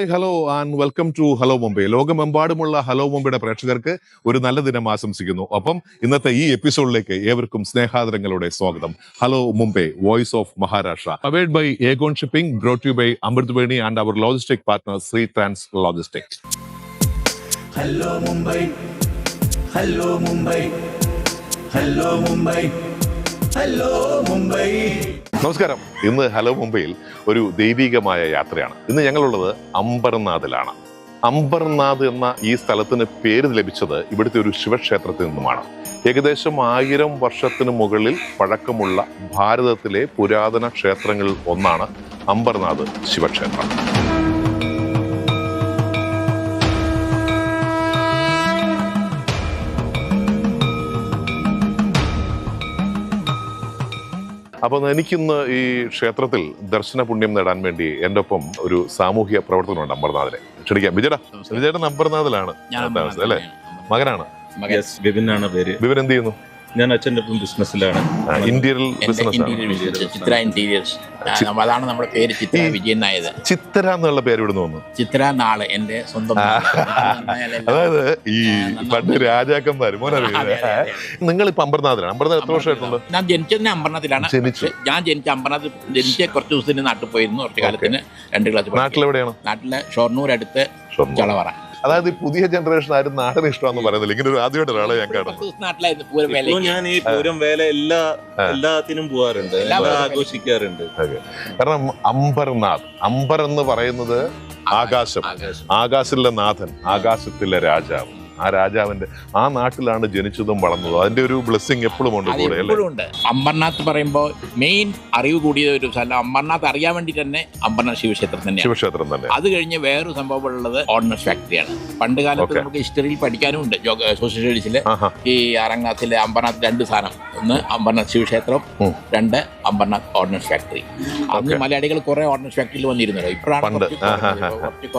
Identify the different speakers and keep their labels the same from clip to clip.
Speaker 1: Hi hello and welcome to hello Mumbai. ലോകമെമ്പാടുമുള്ള hello മുംബൈയുടെ പ്രേക്ഷകർക്ക് ഒരു നല്ല ദിനം ആശംസിക്കുന്നു. ഒപ്പം ഇന്നത്തെ ഈ എപ്പിസോഡിലേക്ക് ഏവർക്കും സ്നേഹാദരങ്ങളുടെ സ്വാഗതം. Hello Mumbai, voice of Maharashtra, powered by Aegon shipping, brought you by Amrit Veni and our logistic partner Shree trans logistic.
Speaker 2: Hello Mumbai, hello Mumbai, hello Mumbai, hello Mumbai.
Speaker 1: നമസ്കാരം. ഇന്ന് ഹലോ മുംബൈയിൽ ഒരു ദൈവികമായ യാത്രയാണ്. ഇന്ന് ഞങ്ങളുള്ളത് അംബർനാഥിലാണ്. അംബർനാഥ് എന്ന ഈ സ്ഥലത്തിന് പേര് ലഭിച്ചത് ഇവിടുത്തെ ഒരു ശിവക്ഷേത്രത്തിൽ നിന്നുമാണ്. ഏകദേശം 1000 വർഷത്തിന് മുകളിൽ പഴക്കമുള്ള ഭാരതത്തിലെ പുരാതന ക്ഷേത്രങ്ങളിൽ ഒന്നാണ് അംബർനാഥ് ശിവക്ഷേത്രം. അപ്പോൾ എനിക്കിന്ന് ഈ ക്ഷേത്രത്തിൽ ദർശന പുണ്യം നേടാൻ വേണ്ടി എൻ്റെ ഒപ്പം ഒരു സാമൂഹ്യ പ്രവർത്തനമുണ്ട് അംബർനാഥിലെ. ക്ഷണിക്കാം. വിജയേട്ടൻ അംബർനാഥിലാണ് അല്ലേ? മകനാണ്.
Speaker 3: വിപിൻ ആണ് പേര്.
Speaker 1: വിപിൻ എന്ത് ചെയ്യുന്നു?
Speaker 3: ഞാൻ അച്ഛൻ്റെ ഒപ്പം ബിസിനസ്സിലാണ്.
Speaker 1: Interior business.
Speaker 4: ചിത്ര ഇന്റീരിയേഴ്സ്, അതാണ് നമ്മുടെ പേര്. ചിത്ര വിജയൻ നായത്.
Speaker 1: ചിത്ര എന്നുള്ള പേര് ഇവിടെ തോന്നുന്നു.
Speaker 4: ചിത്ര നാള് എന്റെ സ്വന്തം.
Speaker 1: അതായത് ഈ പണ്ട് രാജാക്കന്മാര് നിങ്ങളിപ്പോ അംബർനാഥിലാണ്. അംബർനാഥ് എത്ര വർഷമായിട്ടുണ്ട്?
Speaker 4: ഞാൻ ജനിച്ചതിന് അംബർനാഥിലാണ്. ഞാൻ ജനിച്ച അംബർനാഥ് ജനിച്ച കുറച്ച് ദിവസത്തിന് നാട്ടിൽ പോയിരുന്നു. കുറച്ച് കാലത്തിന് 2 ക്ലാസ്.
Speaker 1: നാട്ടിലെവിടെയാണ്?
Speaker 4: നാട്ടിലെ ഷൊർണൂർ അടുത്ത് ചളവറ.
Speaker 1: അതായത് ഈ പുതിയ ജനറേഷൻ ആരും നാടിന് ഇഷ്ടമാണെന്ന് പറയുന്നില്ല. ഇങ്ങനെ ഒരു ആദ്യമായിട്ട് ഒരാളെ ഞാൻ കാണുന്നു.
Speaker 3: ഞാൻ ഈ പൂരം വേല എല്ലാത്തിനും പോവാറുണ്ട്, ആഘോഷിക്കാറുണ്ട്.
Speaker 1: കാരണം അംബർനാഥ്, അംബർ എന്ന് പറയുന്നത് ആകാശം, ആകാശത്തിലെ നാഥൻ, ആകാശത്തിലെ രാജാവ്. ആ രാജാവിന്റെ ആ നാട്ടിലാണ് ജനിച്ചതും വളർന്നതും. അതിന്റെ ഒരു ബ്ലെസ്സിങ് എപ്പോഴും ഉണ്ട് കൂടെ.
Speaker 4: അംബർനാഥ് പറയുമ്പോൾ മെയിൻ അറിവ് കൂടിയ ഒരു സ്ഥലം. അംബർനാഥ് അറിയാൻ വേണ്ടി തന്നെ അംബർനാഥ് ശിവക്ഷേത്രം തന്നെ. അത് കഴിഞ്ഞ് വേറൊരു സംഭവം ഉള്ളത് ഓർഡിനൻസ് ഫാക്ടറിയാണ്. പണ്ട് കാലത്ത് നമുക്ക് ഹിസ്റ്ററിയിൽ പഠിക്കാനും ഉണ്ട്. സോഷ്യൽ സ്റ്റഡീസില് ഈ 6ാം ക്ലാസ്സിലെ അംബർനാഥ് 2 സ്ഥാനം. 1 അംബർനാഥ് ശിവക്ഷേത്രം, 2 അംബർനാഥ് ഓർഡിനൻസ് ഫാക്ടറി. അന്ന് മലയാളികൾ കുറെ ഓർഡിനൻസ് ഫാക്ടറിയിൽ വന്നിരുന്നല്ലോ. ഇപ്പോഴാണ്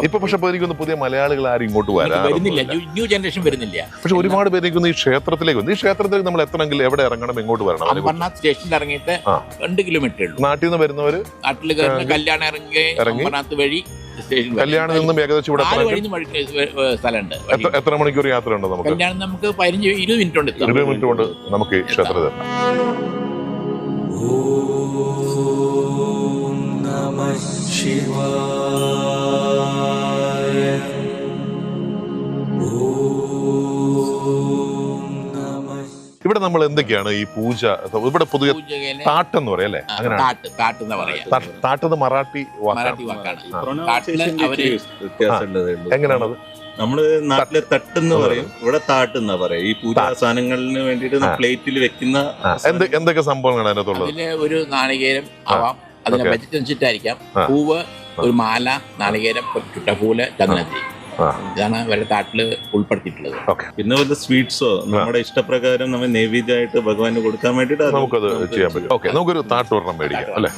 Speaker 1: ഇപ്പൊ പക്ഷെ പുതിയ മലയാളികൾ ആരും ഇങ്ങോട്ട്
Speaker 4: വരുന്നില്ല. ന്യൂ ജനറേഷൻ വരുന്നില്ല.
Speaker 1: പക്ഷെ ഒരുപാട് പേരേക്ക് ഈ ക്ഷേത്രത്തിലേക്ക് വന്നു. ഈ ക്ഷേത്രത്തിലേക്ക് നമ്മൾ എത്തണമെങ്കിൽ എവിടെ ഇറങ്ങണം, എങ്ങോട്ട് വരണം?
Speaker 4: അംബർനാഥ് സ്റ്റേഷനിൽ ഇറങ്ങിയിട്ട് 2 കിലോമീറ്റർ ഉള്ളൂ.
Speaker 1: നാട്ടിൽ നിന്ന് വരുന്നവര് നാട്ടിൽ
Speaker 4: കല്യാണം ഇറങ്ങി അംബർനാഥ് വഴി
Speaker 1: കല്യാണം നിന്നും ഏകദേശം ഇവിടെ
Speaker 4: സ്ഥലമുണ്ട്.
Speaker 1: എത്ര മണിക്കൂർ യാത്ര ഉണ്ട് നമുക്ക്?
Speaker 4: കല്യാണം നമുക്ക് 15-20 മിനിറ്റ് കൊണ്ട്
Speaker 1: 20 മിനിറ്റ് കൊണ്ട് നമുക്ക് ക്ഷേത്രത്തിൽ എത്താം.
Speaker 2: ഓം നമഃ ശിവായ.
Speaker 1: ഇവിടെ നമ്മൾ എന്തൊക്കെയാണ് ഈ പൂജ? ഇവിടെ പൊതുവെ താട്ടെന്ന് പറയാം അല്ലേ? താട്ടെന്ന് മറാഠി വാക്കാണ്. എങ്ങനെയാണത്?
Speaker 3: നമ്മള് നാട്ടിലെ തട്ടെന്ന് പറയും, ഇവിടെ താട്ടെന്നാ പറയാം. ഈ പൂജാ സാധനങ്ങളിന് വേണ്ടിട്ട് പ്ലേറ്റിൽ വെക്കുന്ന
Speaker 1: എന്തൊക്കെ സംഭവങ്ങളാണ് അതിനകത്തുള്ളത്?
Speaker 4: അതില് ഒരു നാളികേരം ആവാം, അതിലെ ബജറ്റ് അനുസരിച്ചായിരിക്കാം. പൂവ്, ഒരു മാല, നാളികേരം, ചുട്ടപ്പൂല്, ചന്ദനത്തിരി. ഇതാണ് അവരുടെ താട്ടില് ഉൾപ്പെടുത്തിയിട്ടുള്ളത്.
Speaker 3: പിന്നെ വല്ല സ്വീറ്റ്സോ നമ്മുടെ ഇഷ്ടപ്രകാരം നമ്മൾ നൈവേദ്യമായിട്ട് ഭഗവാന് കൊടുക്കാൻ വേണ്ടിട്ട്
Speaker 1: നമുക്കത് ചെയ്യാൻ പറ്റും. ഓക്കെ, നമുക്കൊരു താട്ടൊരെണ്ണം മേടിക്കാം അല്ലേ?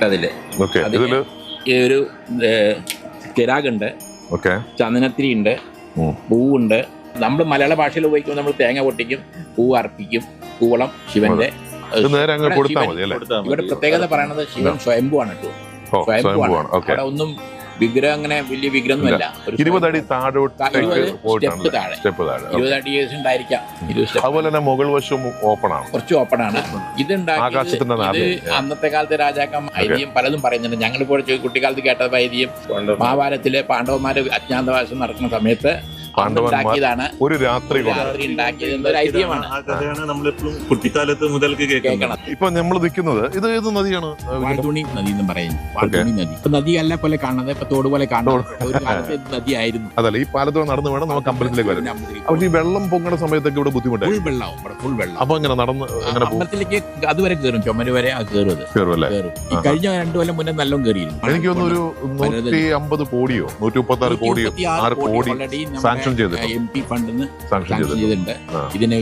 Speaker 4: അതില് ഈ ഒരു കിരാഗുണ്ട്, ചന്ദനത്തിരി ഉണ്ട്, പൂവുണ്ട്. നമ്മൾ മലയാള ഭാഷയിൽ ഉപയോഗിക്കുമ്പോൾ നമ്മൾ തേങ്ങ പൊട്ടിക്കും, പൂവ് അർപ്പിക്കും, കൂവളം ശിവന്റെ. ഇവിടെ പ്രത്യേകത പറയണത് ശിവൻ സ്വയംഭുവാണ് കേട്ടോ. അവിടെ ഒന്നും വിഗ്രഹം അങ്ങനെ വലിയ വിഗ്രഹമൊന്നുമല്ല.
Speaker 1: 20 അടി താഴോട്ട്
Speaker 4: 20 അടി ഉണ്ടായിരിക്കാം.
Speaker 1: അതുപോലെ തന്നെ മുകൾ വശവും ഓപ്പൺ ആണ്,
Speaker 4: കുറച്ച് ഓപ്പൺ ആണ്. ഇത് അന്നത്തെ കാലത്തെ രാജാക്കം ഐതിഹ്യം പലതും പറയുന്നുണ്ട്. ഞങ്ങളിപ്പോൾ കുട്ടിക്കാലത്ത് കേട്ട ഐതിഹ്യം മഹാഭാരതത്തിലെ പാണ്ഡവന്മാര് അജ്ഞാതവാസം നടക്കുന്ന സമയത്ത്
Speaker 1: പാണ്ഡവന്മാർ ഒരു രാത്രി
Speaker 3: കുട്ടിക്കാലത്ത് മുതൽക്ക് കേൾക്കണം.
Speaker 1: ഇപ്പൊ നമ്മൾ നിൽക്കുന്നത് ഇത് നദിയാണ്.
Speaker 4: വാൾതുണി നദി എന്ന് പറയുന്നത് നദിയല്ല പോലെ കാണുന്നത്, ഇപ്പൊ തോട് പോലെ കാണുന്നത് നദിയായിരുന്നു.
Speaker 1: അതല്ല, ഈ പാലത്തോടെ നടന്നു വേണം നമുക്ക് അമ്പലത്തിലേക്ക് വരാൻ. അപ്പൊ ഈ വെള്ളം പൊങ്ങുന്ന സമയത്തൊക്കെ ഇവിടെ ബുദ്ധിമുട്ടാണ്.
Speaker 4: ഫുൾ വെള്ളം.
Speaker 1: അപ്പൊ ഇങ്ങനെ നടന്ന്
Speaker 4: അമ്പലത്തിലേക്ക് അതുവരെ കയറും, ചുമര് വരെ കയറും. ഈ കഴിഞ്ഞ 2 കൊല്ലം മുന്നേ നല്ലോണം കയറിയിരുന്നു.
Speaker 1: എനിക്ക് തോന്നുന്നു ഒരു 150 കോടിയോ 136 കോടിയോ 6 കോടി
Speaker 4: MP ഫണ്ടിന് സാങ്ഷൻ ചെയ്തിട്ടുണ്ട്. ഇതിന്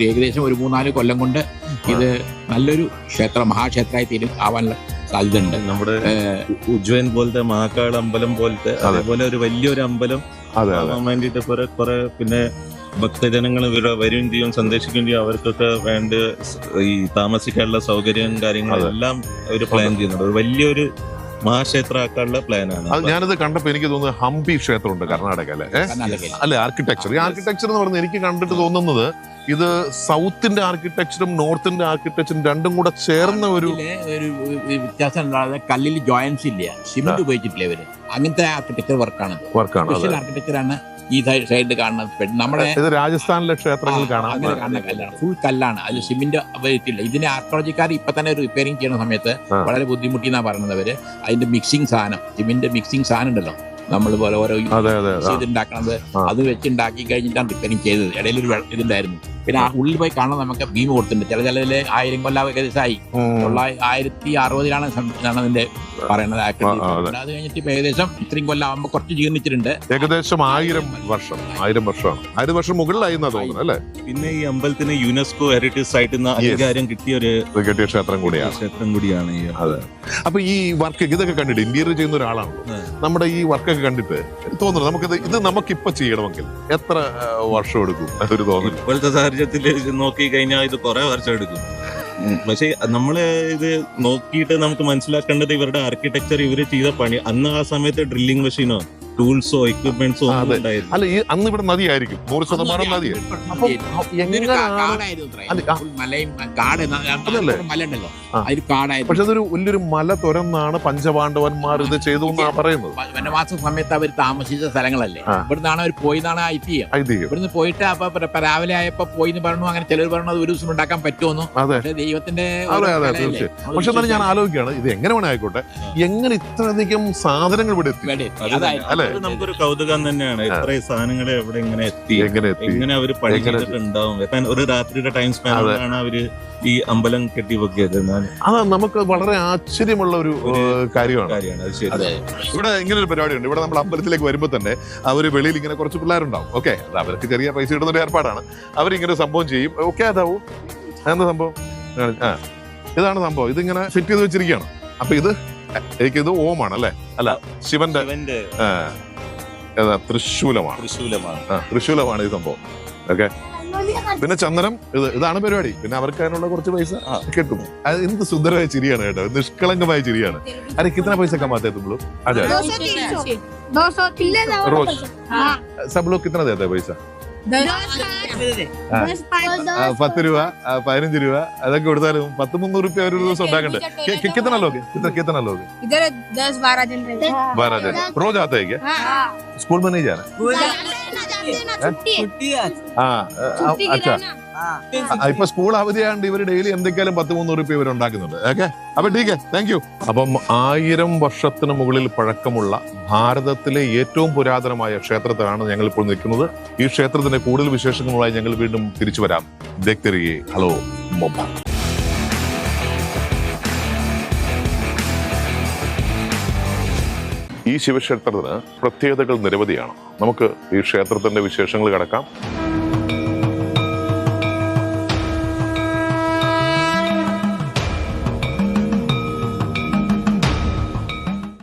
Speaker 4: ഏകദേശം ഒരു 3-4 കൊല്ലം കൊണ്ട് ഇത് നല്ലൊരു ക്ഷേത്രം, മഹാക്ഷേത്രമായി ആവാനുള്ള സാധ്യതയുണ്ട്.
Speaker 3: നമ്മുടെ ഉജ്ജയിൻ പോലത്തെ മഹാകാൾ അമ്പലം പോലത്തെ അതേപോലെ ഒരു വലിയൊരു അമ്പലം ആവാൻ വേണ്ടിട്ട് കുറെ പിന്നെ ഭക്തജനങ്ങൾ ഇവിടെ വരും ചെയ്യും, സന്ദർശിക്കുകയും ചെയ്യും. അവർക്കൊക്കെ വേണ്ട ഈ താമസിക്കാനുള്ള സൗകര്യം കാര്യങ്ങളും എല്ലാം അവർ പ്ലാൻ ചെയ്യുന്നുണ്ട്. ഒരു വലിയൊരു മഹാക്ഷേത്രമാക്കാനുള്ള പ്ലാനാണ്.
Speaker 1: അത് ഞാനത് കണ്ടപ്പോ എനിക്ക് തോന്നുന്നത് ഹംപി ക്ഷേത്രമുണ്ട് കർണാടക അല്ലെ ആർക്കിടെക്ചർ. ഈ ആർക്കിടെക്ചർ എന്ന് പറഞ്ഞാൽ എനിക്ക് കണ്ടിട്ട് തോന്നുന്നത് ഇത് സൗത്തിന്റെ ആർക്കിടെക്ചറും നോർത്തിന്റെ ആർക്കിടെക്ചറും രണ്ടും കൂടെ ചേർന്ന ഒരു
Speaker 4: വ്യത്യാസം ഉണ്ടാകാതെ കല്ലിൽ ജോയിൻസ് ഇല്ല, സിമെന്റ് ഉപയോഗിച്ചിട്ടില്ല ഇവര്. അങ്ങനത്തെ ആർക്കിടെക്ചർ വർക്കാണ്. സ്പെഷ്യൽ ആർക്കിടെക്ചറാണ് ഈ സൈഡിൽ കാണുന്നത്. നമ്മുടെ
Speaker 1: ഇത് രാജസ്ഥാനിലെ ക്ഷേത്രങ്ങൾ കാണാം.
Speaker 4: അങ്ങനെ കാണുന്ന കല്ലാണ്, ഫുൾ കല്ലാണ്, അതിൽ സിമെന്റ് ഉപയോഗിച്ചില്ല. ഇതിന് ആർക്കോളജിക്കാർ ഇപ്പൊ തന്നെ റിപ്പയറിംഗ് ചെയ്യുന്ന സമയത്ത് വളരെ ബുദ്ധിമുട്ടി എന്നാ പറയുന്നത് അവര്. അതിന്റെ മിക്സിംഗ് സാധനം, സിമെന്റ് മിക്സിംഗ് സാധനം ഉണ്ടല്ലോ നമ്മൾ പോലെ ഓരോ ഉണ്ടാക്കണത്, അത് വെച്ചുണ്ടാക്കി കഴിഞ്ഞിട്ടാണ് റിപ്പയറിംഗ് ചെയ്തത്. ഇടയിലൊരു ഇതുണ്ടായിരുന്നു. പിന്നെ ആ ഉള്ളിൽ പോയി കാണാൻ നമുക്ക് ഭീമ കൊടുത്തിട്ടുണ്ട്. ചിലതില് 1000 കൊല്ലം ഏകദേശമായി 1960 അതിന്റെ പറയുന്നത്. അത് കഴിഞ്ഞിട്ട് ഏകദേശം ഇത്രയും കൊല്ലം ആകുമ്പോൾ കുറച്ച് ജീർണിച്ചിട്ടുണ്ട്.
Speaker 1: ഏകദേശം 1000 വർഷമാണ്. 1000 വർഷം മുകളിലായി തോന്നുന്നു അല്ലേ.
Speaker 3: പിന്നെ ഈ അമ്പലത്തിന് യുനെസ്കോ ഹെറിറ്റേജ് സൈറ്റിൽ നിന്ന് അംഗീകാരം കിട്ടിയ ഒരു
Speaker 1: ക്ഷേത്രം കൂടിയാണ്.
Speaker 3: അതെ.
Speaker 1: അപ്പൊ ഈ വർക്ക് ഇതൊക്കെ കണ്ടിട്ട് ഇന്റീരിയർ ചെയ്യുന്ന ഒരാളാണല്ലോ, നമ്മുടെ ഈ വർക്കൊക്കെ കണ്ടിട്ട് തോന്നുന്നു ഇത് നമുക്കിപ്പൊ ചെയ്യണമെങ്കിൽ എത്ര വർഷം എടുക്കും ഒരു തോന്നുന്നു?
Speaker 3: ഇപ്പോഴത്തെ സാഹചര്യത്തിൽ നോക്കി കഴിഞ്ഞാൽ ഇത് കുറെ വർഷം എടുക്കും. പക്ഷെ നമ്മള് ഇത് നോക്കിയിട്ട് നമുക്ക് മനസ്സിലാക്കേണ്ടത് ഇവരുടെ ആർക്കിടെക്ചർ, ഇവര് ചെയ്ത പണി. അന്ന് ആ സമയത്ത് ഡ്രില്ലിംഗ് മെഷീനോ ടൂൾസോ എക്യുപ്മെന്റ്സോ ഉണ്ടായിരുന്നു.
Speaker 1: അല്ല, ഈ അന്ന് ഇവിടെ നദിയായിരിക്കും, 100% നദിയായി. പക്ഷെ അതൊരു വലിയൊരു മല തുറന്നാണ് പഞ്ചപാണ്ഡവന്മാർ ഇത് ചെയ്തു എന്നാണ് പറയുന്നത്.
Speaker 4: വനവാസ സമയത്ത് അവർ താമസിച്ച സ്ഥലങ്ങളല്ലേ, ഇവിടുന്നാണ് അവർ പോയിന്നാണ് ഐതിഹ്യം. ഇവിടുന്ന് പോയിട്ട് അപ്പൊ രാവിലെ ആയപ്പോ പോയി എന്ന് പറഞ്ഞു. അങ്ങനെ ചിലർ പറഞ്ഞു ഒരു ദിവസം ഉണ്ടാക്കാൻ പറ്റുമെന്നു. പക്ഷെ ദൈവത്തിന്റെ.
Speaker 1: പക്ഷെ എന്നാലും ഞാൻ ആലോചിക്കുകയാണ്, ഇത് എങ്ങനെ വേണേ ആയിക്കോട്ടെ, എങ്ങനെ ഇത്രയധികം സാധനങ്ങൾ ഇവിടെ എത്തി?
Speaker 3: നമുക്കൊരു കൗതുകം തന്നെയാണ്. ഇത്രയും സാധനങ്ങൾ എവിടെ എങ്ങനെ എത്തി, എങ്ങനെ അവര് പണി ചെയ്തിട്ടുണ്ടാവും. ഒരു രാത്രിയുടെ ടൈം സ്പാനിലാണ് അവര് ഈ അമ്പലം കെട്ടിവെക്കിയത്.
Speaker 1: അതാ നമുക്ക് വളരെ ആശ്ചര്യമുള്ള ഒരു കാര്യമാണ്. ഇവിടെ ഇങ്ങനെ ഒരു പരിപാടിയുണ്ട്. ഇവിടെ നമ്മൾ അമ്പലത്തിലേക്ക് വരുമ്പോൾ തന്നെ അവര് വെളിയിൽ ഇങ്ങനെ കുറച്ച് പിള്ളേരുണ്ടാവും. ഓക്കെ, അത് അവർക്ക് ചെറിയ പൈസ ഇടുന്ന ഒരു ഏർപ്പാടാണ്. അവരിങ്ങനെ സംഭവം ചെയ്യും. ഓക്കെ, അതാവും എന്താ സംഭവം. ഇതാണ് സംഭവം. ഇതിങ്ങനെ സെറ്റ് ചെയ്ത് വെച്ചിരിക്കുകയാണ്. അപ്പൊ എനിക്കിത് ഓമാണ് അല്ലേ? അല്ല, ശിവന്റെ തൃശൂലമാണ് ഈ സംഭവം. ഓക്കെ, പിന്നെ ചന്ദനം, ഇതാണ് പരിപാടി. പിന്നെ അവർക്ക് അതിനുള്ള കുറച്ച് പൈസ കിട്ടും. അത് എന്ത് സുന്ദരമായ ചിരിയാണ് കേട്ടോ, നിഷ്കളങ്കമായ ചിരിയാണ്. അരെ കിतना पैसा कमाते हैं तुम लोग? अच्छा, 200-300 रोज. सब लोग कितना देता है पैसा? 10 രൂപ 15 രൂപ അതൊക്കെ കൊടുത്താലും 10-300 രൂപ ഒരു ദിവസം ഉണ്ടാക്കണ്ടേ? कितना लोग
Speaker 5: इधर 10-12 दिन रहते हैं।
Speaker 1: 12 दिन रोज आते हैं क्या? स्कूल में नहीं जाना? अच्छा, ഇപ്പൊ സ്കൂൾ അവധിയാണ്ട് ഇവർ ഡെയിലി എന്തൊക്കെയാലും 10-300 രൂപ ഇവർ ഉണ്ടാക്കുന്നുണ്ട്. ഓക്കെ, അപ്പൊ ടീക്കെ, താങ്ക് യു. അപ്പം 1000 വർഷത്തിന് മുകളിൽ പഴക്കമുള്ള ഭാരതത്തിലെ ഏറ്റവും പുരാതനമായ ക്ഷേത്രത്തിലാണ് ഞങ്ങൾ ഇപ്പോൾ നിൽക്കുന്നത്. ഈ ക്ഷേത്രത്തിന്റെ കൂടുതൽ വിശേഷങ്ങളുമായി ഞങ്ങൾ വീണ്ടും തിരിച്ചു വരാം. ദേഖ്തേ രഹിയേ ഹലോ മുംബൈ. ഈ ശിവക്ഷേത്രത്തിന് പ്രത്യേകതകൾ നിരവധിയാണ്. നമുക്ക് ഈ ക്ഷേത്രത്തിന്റെ വിശേഷങ്ങൾ കടക്കാം.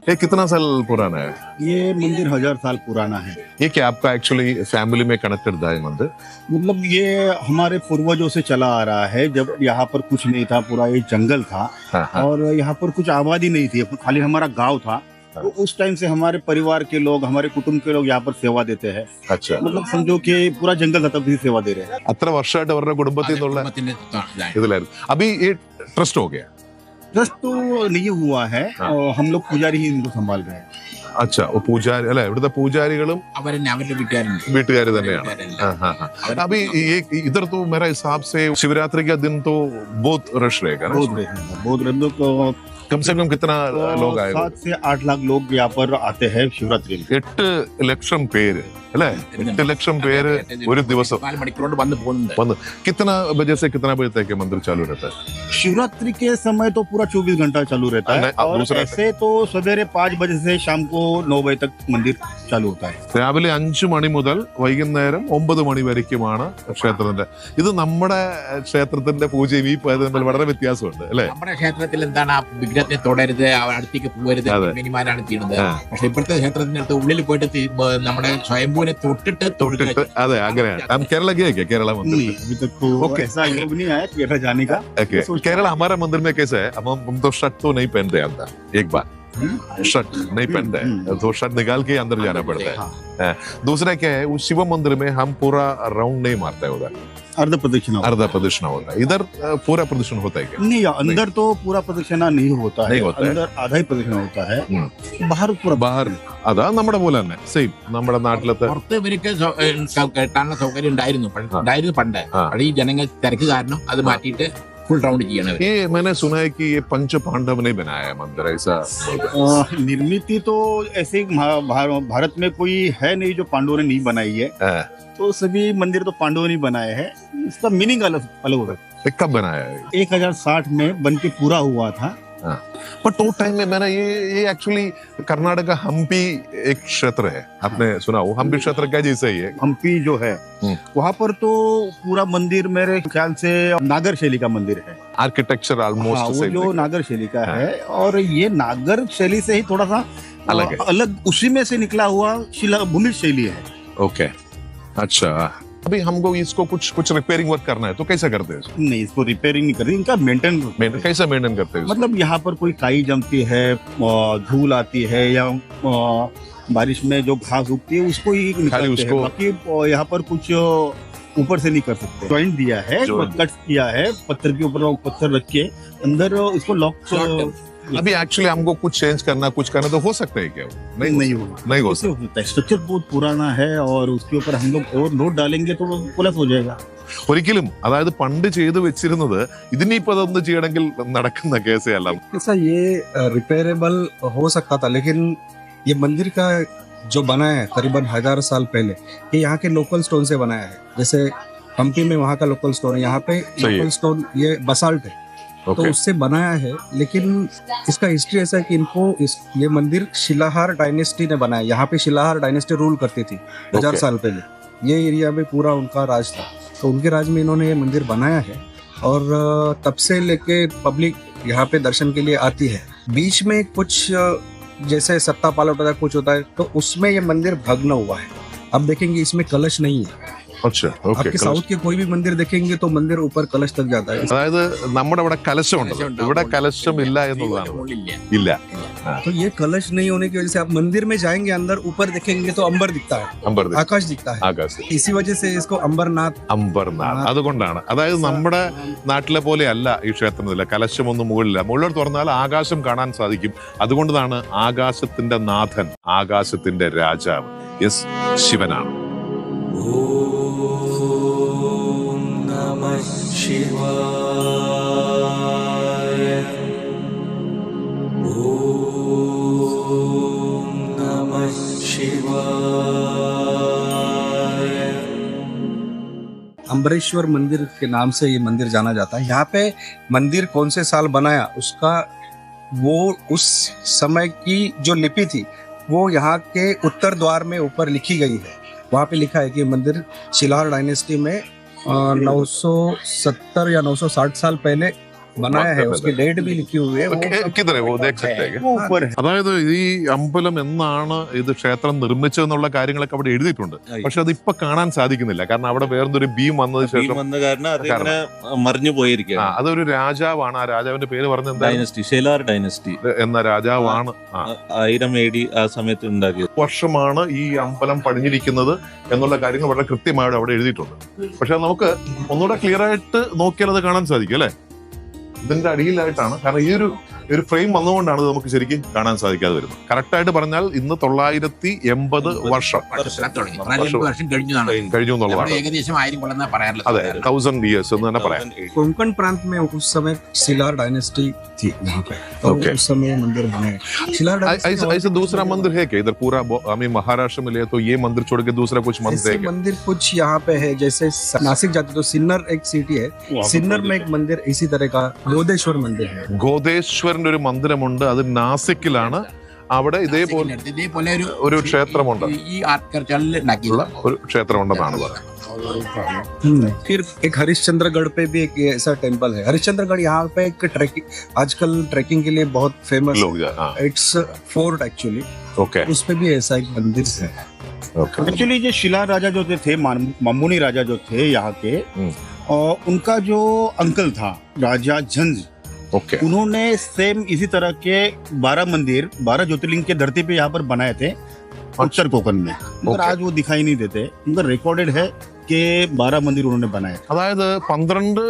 Speaker 1: ये कितना साल पुराना है?
Speaker 6: ये मंदिर 1000 साल पुराना है।
Speaker 1: ये क्या आपका एक्चुअली फैमिली में कनेक्टेड था ये मंदिर?
Speaker 6: मतलब ये हमारे पूर्वजों से चला आ रहा है। जब यहाँ पर कुछ नहीं था, पूरा ये जंगल था और यहाँ पर कुछ आबादी नहीं थी, खाली हमारा गांव था। तो उस टाइम से हमारे परिवार के लोग, हमारे कुटुंब के लोग यहाँ पर सेवा देते हैं।
Speaker 1: अच्छा,
Speaker 6: मतलब समझो कि पूरा जंगल था तब भी सेवा दे रहे हैं।
Speaker 1: अത്ര വർഷമായിട്ട് അവരുടെ കുടുംബത്തിൽ നിന്നുള്ള ഇതിലായിരുന്നു. अभी ये ट्रस्ट हो गया?
Speaker 6: ट्रस्ट तो नहीं हुआ है, हम लोग पुजारी ही इनको संभाल रहे हैं।
Speaker 1: अच्छा, वो പൂജാരി അല്ലെ? ഇവിടുത്തെ പൂജാരികളും
Speaker 4: അവരുടെ
Speaker 1: വീട്ടുകാർ തന്നെയാണ്. अभी ये इधर तो मेरा हिसाब से शिवरात्रि का दिन तो बहुत रश रहेगा ना?
Speaker 6: बहुत लोग,
Speaker 1: कम से कम कितना लोग आए?
Speaker 6: 7 से 8 लाख लोग यहाँ पर आते हैं शिवरात्रि में।
Speaker 1: 8 ലക്ഷം പേര് അല്ലേ? 8 ലക്ഷം പേര് ഒരു ദിവസം
Speaker 4: 4 മണിക്കൂർ വന്ന് പോകുന്നുണ്ട്.
Speaker 1: कितना बजे से कितना बजे तक मंदिर चालू रहता है?
Speaker 6: शिवरात्रि के समय तो पूरा 24 घंटा चालू रहता है और ऐसे तो सवेरे 5 बजे से शाम को 9 बजे तक मंदिर चालू होता है.
Speaker 1: രാവിലെ 5 മണി മുതൽ വൈകുന്നേരം 9 മണി വരയ്ക്കുമാണ് ക്ഷേത്രത്തിന്റെ. ഇത് നമ്മുടെ ക്ഷേത്രത്തിന്റെ പൂജയും ഈ തമ്മിൽ വളരെ വ്യത്യാസമുണ്ട് അല്ലെ?
Speaker 4: നമ്മുടെ ക്ഷേത്രത്തിൽ എന്താണ്, ആ വിഗ്രഹത്തെ തൊടരുത്, അടുത്തേക്ക് പോകരുത്, മിനിമാരാണ് ചെയ്യുന്നത്. പക്ഷെ ഇപ്പോഴത്തെ ക്ഷേത്രത്തിന്റെ അടുത്ത് ഉള്ളിൽ പോയിട്ട് നമ്മുടെ സ്വയംഭൂ സ്വയംഭൂവിനെ തൊട്ടിട്ട് തൊഴുക.
Speaker 1: അതെ അങ്ങനെയാണ്. हम केरला गए क्या? केरला मंदिर
Speaker 6: नहीं अभी तक तो
Speaker 1: Okay.
Speaker 6: ऐसा योग नहीं आया केरला जाने का।
Speaker 1: Okay. केरला हमारा मंदिर में कैसा है, हम तो शर्ट तो नहीं पहनते अंदर, एक बार शर्ट नहीं पहनते हैं तो शर्ट निकाल के अंदर जाना पड़ता है। हाँ। दूसरा क्या है, उस शिव मंदिर में हम पूरा राउंड नहीं मारते हैं, उधर
Speaker 6: अर्ध प्रदक्षिणा
Speaker 1: अर्धा प्रदक्षिणा होता है, इधर पूरा प्रदक्षिण होता है क्या?
Speaker 6: नहीं, अंदर तो पूरा प्रदक्षिणा नहीं होता है,
Speaker 1: नहीं होता है।
Speaker 6: अंदर आधा ही प्रदक्षिणा होता है, बाहर पूरा
Speaker 1: बाहर അതാ നമ്മുടെ പോലെ തന്നെ സെയിം നമ്മുടെ നാട്ടിലത്തെ.
Speaker 4: പുറത്ത് ഇവർക്ക് കെട്ടാനുള്ള സൗകര്യം ഉണ്ടായിരുന്നു പണ്ട്.
Speaker 1: ആ.
Speaker 4: അവിടെ ഈ ജനങ്ങൾ തിരക്ക് കാരണം അത് മാറ്റിയിട്ട് फुल राउंड किया ना।
Speaker 1: ये मैंने सुना है कि ये पंच पांडव ने बनाया है मंदिर, ऐसा
Speaker 6: निर्मित तो ऐसे भारत में कोई है नहीं जो पांडवों ने नहीं बनाई है, तो सभी मंदिर तो पांडवों ने बनाए हैं, इसका मीनिंग अलग अलग होगा।
Speaker 1: कब बनाया है?
Speaker 6: 1060 में बन के पूरा हुआ था।
Speaker 1: बट वो टाइम में मैंने ये एक्चुअली कर्नाटक का हम्पी एक क्षेत्र है, आपने सुना हो? हम्पी क्षेत्र का जैसा ही है
Speaker 6: हम्पी जो है वहाँ पर तो पूरा मंदिर मेरे ख्याल से नागर शैली का मंदिर है,
Speaker 1: आर्किटेक्चर ऑलमोस्ट
Speaker 6: वो जो नागर शैली का है, और ये नागर शैली से ही थोड़ा सा
Speaker 1: अलग है,
Speaker 6: अलग उसी में से निकला हुआ शिला भूमि शैली है।
Speaker 1: ओके अच्छा। अभी हमको इसको कुछ रिपेयरिंग वर्क करना है तो कैसे करते हैं?
Speaker 6: नहीं, इसको रिपेयरिंग नहीं करते, इनका मेंटेन
Speaker 1: कैसे मेंटेन करते हैं?
Speaker 6: मतलब यहाँ पर कोई काई जमती है, धूल आती है, या बारिश में जो घास उगती है उसको ही निकालते हैं, बाकी यहाँ पर कुछ ऊपर से नहीं कर सकते। जॉइंट दिया है, कट किया है, पत्थर के ऊपर पत्थर रख के अंदर इसको लॉक।
Speaker 1: अभी एक्चुअली हमको कुछ चेंज करना तो हो सकता है क्या? नहीं हो सकता।
Speaker 6: स्ट्रक्चर बहुत पुराना है और उसके ऊपर हम लोग और लोड डालेंगे तो प्लस हो जाएगा।
Speaker 1: ഒരിക്കലും അതായത് പണ്ട് ചെയ്തു വെച്ചിരുന്നത് ഇതിനിപ്പോ അതൊന്നും ചെയ്യണമെങ്കിൽ നടക്കുന്ന കേസേ അല്ല.
Speaker 7: ऐसा ये रिपेयरेबल हो सकता था, लेकिन ये मंदिर का जो बना है करीबन 1000 साल पहले, ये यहाँ के लोकल स्टोन से बनाया है। जैसे हम्पी में वहाँ का लोकल स्टोन है, यहाँ पे लोकल स्टोन ये बसाल्ट है, तो उससे बनाया है। लेकिन इसका हिस्ट्री ऐसा है कि इनको ये मंदिर शिलाहार डायनेस्टी ने बनाया। यहाँ पे शिलाहार डायनेस्टी रूल करती थी 1000 साल पहले, ये एरिया में पूरा उनका राज था, तो उनके राज में इन्होंने ये मंदिर बनाया है, और तब से लेके पब्लिक यहाँ पे दर्शन के लिए आती है। बीच में कुछ जैसे सत्ता पालट होता है, कुछ होता है, तो उसमें ये मंदिर भग्न हुआ है। अब देखेंगे इसमें कलश नहीं है।
Speaker 1: अच्छा ओके।
Speaker 7: आपके साउथ के कोई भी मंदिर देखेंगे तो मंदिर ऊपर कलश तक जाता है।
Speaker 1: അതായത് നമ്മുടെ ഇവിടെ കലശമുണ്ട്, ഇവിടെ കലശം ഇല്ല എന്നുള്ളതാണ്. ഇല്ല.
Speaker 7: तो ये कलश नहीं होने की वजह से आप मंदिर में जाएंगे, अंदर ऊपर देखेंगे तो अंबर दिखता है, आकाश दिखता है,
Speaker 1: ആകാശം.
Speaker 7: इसी वजह से इसको अंबरनाथ.
Speaker 1: അമ്പർനാഥ് അതുകൊണ്ടാണ്. അതായത് നമ്മുടെ നാട്ടിലെ പോലെ അല്ല ഈ ക്ഷേത്രത്തിലെ കലശമൊന്നും മുകളിലില്ല. മുകളിലോട്ട് തുറന്നാൽ ആകാശം കാണാൻ സാധിക്കും. അതുകൊണ്ടാണ് ആകാശത്തിന്റെ നാഥൻ, ആകാശത്തിന്റെ രാജാവ് യെസ് ശിവനാണ്.
Speaker 2: ഓം നമഃ ശിവായ. ഓം നമഃ ശിവായ.
Speaker 7: अम्बरेश्वर मंदिर के नाम से ये मंदिर जाना जाता है। यहाँ पे मंदिर कौन से साल बनाया उसका वो उस समय की जो लिपि थी वो यहाँ के उत्तर द्वार में ऊपर लिखी गई है। वहाँ पे लिखा है कि मंदिर शिलाहार डायनेस्टी में 970 या 960 साल पहले बनाया है, उसकी डेट भी लिखी हुई है।
Speaker 1: किधर है वो देख सकते हैं?
Speaker 6: वो ऊपर है।
Speaker 1: അതായത് ഈ അമ്പലം എന്നാണ് ഇത് ക്ഷേത്രം നിർമ്മിച്ചതെന്നുള്ള കാര്യങ്ങളൊക്കെ അവിടെ എഴുതിയിട്ടുണ്ട്, പക്ഷെ അത് ഇപ്പൊ കാണാൻ സാധിക്കുന്നില്ല. കാരണം അവിടെ വേറൊരു ബീം വന്നതിന് ശേഷം
Speaker 3: വന്ന കാരണം അതിങ്ങനെ മറിഞ്ഞു പോയിരിക്കുക.
Speaker 1: അതൊരു രാജാവാണ്, ആ രാജാവിന്റെ പേര് പറഞ്ഞത് എന്താ?
Speaker 3: ഡൈനസ്റ്റി, ഷെലാർ ഡൈനസ്റ്റി
Speaker 1: എന്ന രാജാവാണ്.
Speaker 3: 1000 AD ആ സമയത്ത് ഉണ്ടാക്കിയത്.
Speaker 1: വർഷമാണ് ഈ അമ്പലം പണിഞ്ഞിരിക്കുന്നത് എന്നുള്ള കാര്യങ്ങൾ വളരെ കൃത്യമായിട്ട് അവിടെ എഴുതിയിട്ടുണ്ട്. പക്ഷെ നമുക്ക് ഒന്നുകൂടെ ക്ലിയർ ആയിട്ട് നോക്കിയാൽ അത് കാണാൻ സാധിക്കും അല്ലെ? ഇതിന്റെ അടിയിലായിട്ടാണ്, കാരണം ഈ ഒരു ഫ്രെയിം വന്നുകൊണ്ടാണ് ഇത് നമുക്ക് ശരിക്കും കാണാൻ സാധിക്കാതെ വരുന്നത്. കറക്റ്റ് ആയിട്ട് പറഞ്ഞാൽ ഇന്ന് 980 വർഷം കഴിഞ്ഞു എന്നുള്ളതാണ്.
Speaker 4: ഏകദേശം 1000 കൊല്ലം പറയാറുള്ളത്.
Speaker 1: അതെ, 1000 years എന്ന് തന്നെ പറയാം.
Speaker 7: कोंकण प्रांत में उस समय शिलाहार डायनेस्टी थी यहाँ पे, तो उस समय मंदिर बने। शिलाहार
Speaker 1: ऐसे दूसरा मंदिर है क्या इधर? पूरा हमें महाराष्ट्र में ले तो ये मंदिर छोड़ के दूसरा कुछ मंदिर है क्या?
Speaker 7: मंदिर कुछ यहाँ पे है, जैसे नासिक जाते तो सिन्नर एक सिटी है, सिन्नर में एक मंदिर इसी तरह का गोदेश्वर मंदिर है।
Speaker 1: ഗോദേശ്വരന്റെ ഒരു മന്ദിരമുണ്ട്, അത് നാസിക്കിലാണ്. അവിടെ ഇതേപോലെ ഒരു ക്ഷേത്രമുണ്ട്,
Speaker 4: ഈ ആർക്കിടെക്ചറിൽ ഉണ്ടാക്കിയിട്ടുള്ള
Speaker 1: ഒരു ക്ഷേത്രമുണ്ടെന്നാണ് പറയുന്നത്.
Speaker 7: फिर एक हरिश्चंद्रगढ़ पे भी एक ऐसा टेम्पल है। हरिश्चंद्रगढ़ यहाँ पे एक ट्रैकिंग, आजकल ट्रैकिंग के लिए बहुत फेमस,
Speaker 1: लोग
Speaker 7: इट्स फोर्ट एक्चुअली,
Speaker 1: ओके,
Speaker 7: उस पे भी ऐसा एक मंदिर है।
Speaker 6: एक्चुअली जो शिला राजा जो थे मम्मुनी राजा जो थे यहाँ के, और उनका जो अंकल था राजा झंझ,
Speaker 1: ഓക്കെ.
Speaker 6: उन्होंने सेम इसी तरह के 12 मंदिर 12 ज्योतिर्लिंग के धरती पे यहाँ पर बनाए थे उत्तर कोकण में, मगर आज वो दिखाई नहीं देते। उनका रिकॉर्डेड है कि 12 मंदिर उन्होंने बनाए थे।
Speaker 1: അതായത് 12